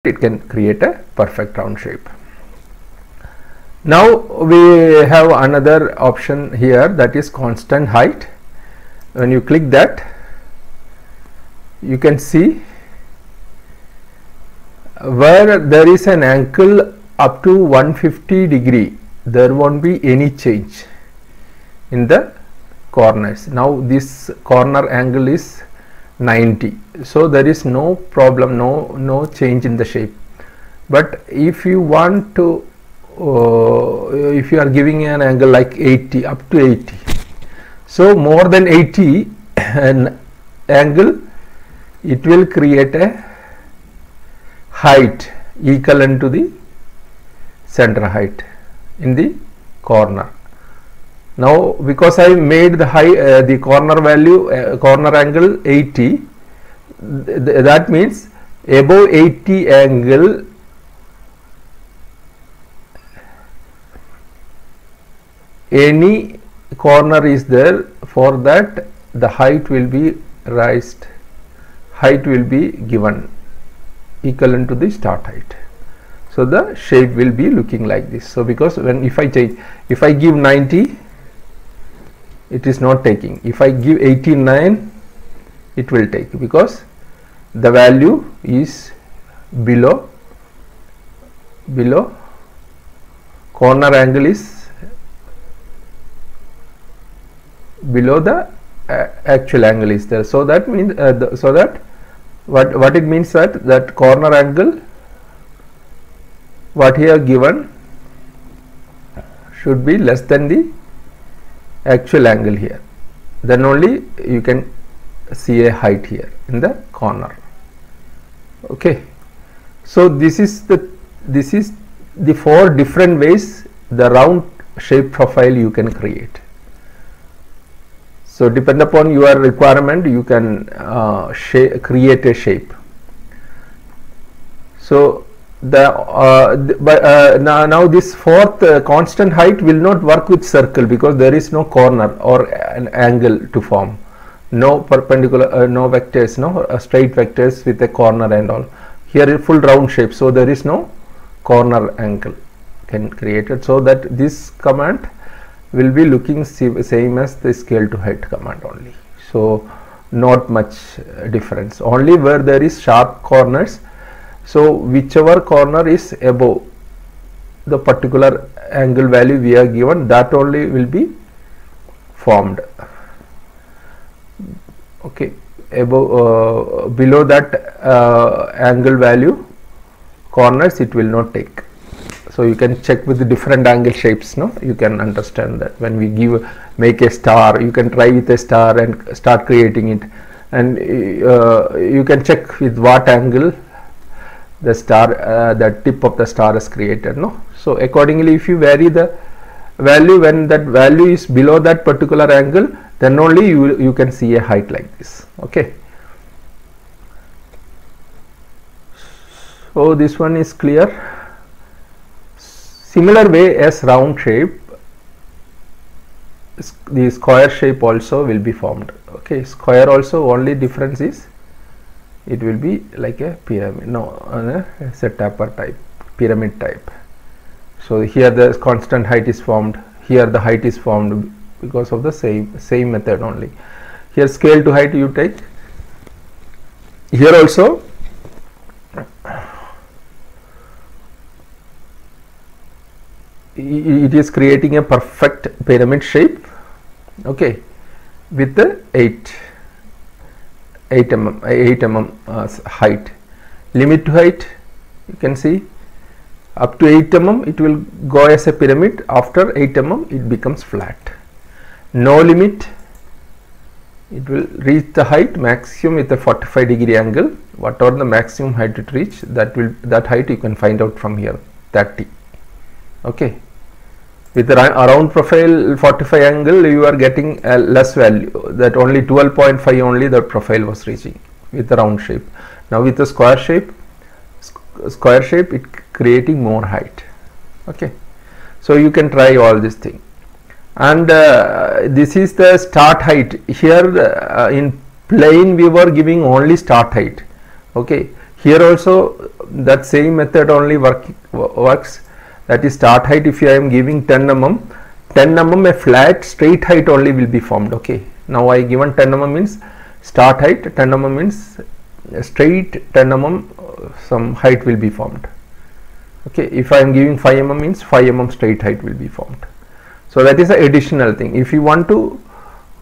it can create a perfect round shape. Now we have another option here, that is constant height. When you click that, you can see where there is an angle up to 150 degree, there won't be any change in the corners. Now this corner angle is 90, so there is no problem, no change in the shape. But if you want to if you are giving an angle like 80, up to 80, so more than 80 an angle, it will create a height equivalent to the center height in the corner. Now because I made the the corner value corner angle 80, that means above 80 angle any corner is there, for that the height will be raised, height will be given equivalent to the start height. So the shape will be looking like this. So because when if I change, if I give 90, it is not taking. If I give 89, it will take, because the value is below corner angle is below the actual angle is there. So that means so that what it means, that corner angle what here given should be less than the actual angle here, then only you can see a height here in the corner. Okay, so this is the 4 different ways the round shape profile you can create. So depend upon your requirement, you can create a shape. So now this fourth constant height will not work with circle, because there is no corner or an angle to form, no perpendicular, no vectors, no straight vectors with a corner and all. Here is full round shape, so there is no corner angle can create it. So that this command will be looking same as the scale to height command only. So not much difference, only where there is sharp corners. So whichever corner is above the particular angle value we are given, that only will be formed. Okay, above below that angle value corners it will not take. So you can check with the different angle shapes, no, you can understand that. When we make a star, you can try with a star and start creating it, and you can check with what angle the star, the tip of the star is created, no. So accordingly, if you vary the value, when that value is below that particular angle, then only you can see a height like this. Okay, so this one is clear. Similar way as round shape, the square shape also will be formed. Okay, square also, only difference is it will be like a pyramid, no, it's a taper type, pyramid type. So here the constant height is formed, here the height is formed because of the same method only. Here scale to height you take, here also it is creating a perfect pyramid shape. Okay, with the 8 mm height. Limit to height, you can see up to 8 mm it will go as a pyramid. After 8 mm it becomes flat. No limit, it will reach the height maximum with a 45 degree angle. Whatever the maximum height it reach, that height you can find out from here, 30. Okay, with the round profile 45 angle you are getting a less value, that only 12.5 only the profile was reaching with the round shape. Now with the square shape it creating more height. Okay, so you can try all this thing. And this is the start height. Here in plane we were giving only start height. Okay, Here also that same method only works. That is start height. If I am giving 10 mm, 10 mm a flat straight height only will be formed. Okay, now I given 10 mm means start height, 10 mm means straight 10 mm some height will be formed. Okay, if I am giving 5 mm means 5 mm straight height will be formed. So that is an additional thing. If you want to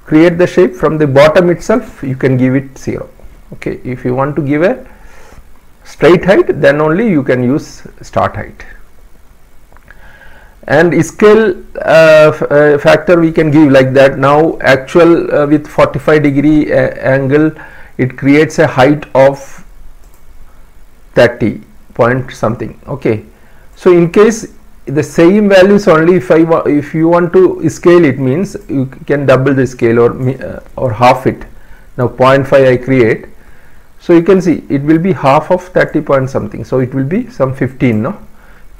create the shape from the bottom itself, you can give it 0. Okay, if you want to give a straight height, then only you can use start height. And scale factor we can give like that. Now actual with 45-degree angle, it creates a height of 30 point something. Okay, so in case the same values only, if you want to scale it, means you can double the scale or half it. Now 0.5 I create, so you can see it will be half of 30 point something, so it will be some 15, no,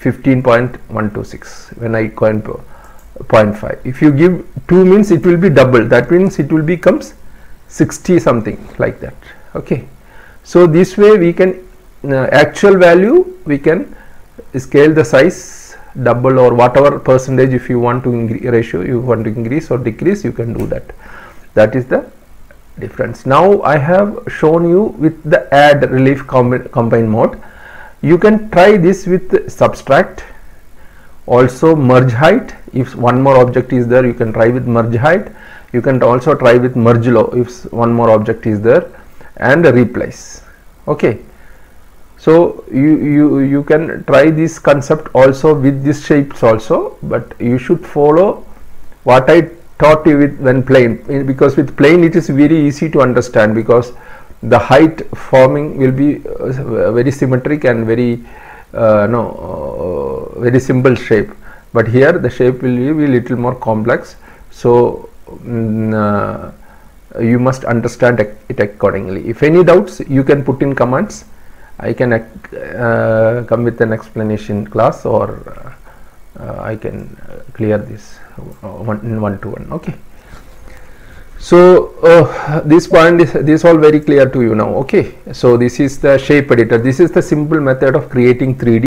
15.126 when I coin 0.5. If you give 2 means it will be double, that means it will becomes 60 something like that. Okay, so this way we can actual value we can scale the size double or whatever percentage. If you want to ratio you want to increase or decrease, you can do that. That is the difference. Now I have shown you with the add relief combine mode. You can try this with subtract, also merge height. If one more object is there, you can try with merge height. You can also try with merge low if one more object is there, and replace. Okay, so you can try this concept also with these shapes also, but you should follow what I taught you with when plane, because with plane it is very easy to understand, because the height forming will be very symmetric and very very simple shape, but here the shape will be a little more complex. So you must understand it accordingly. If any doubts, you can put in comments. I can come with an explanation class, or I can clear this one-to-one. Okay, so this point is this all very clear to you now. Okay, so this is the shape editor. This is the simple method of creating 3D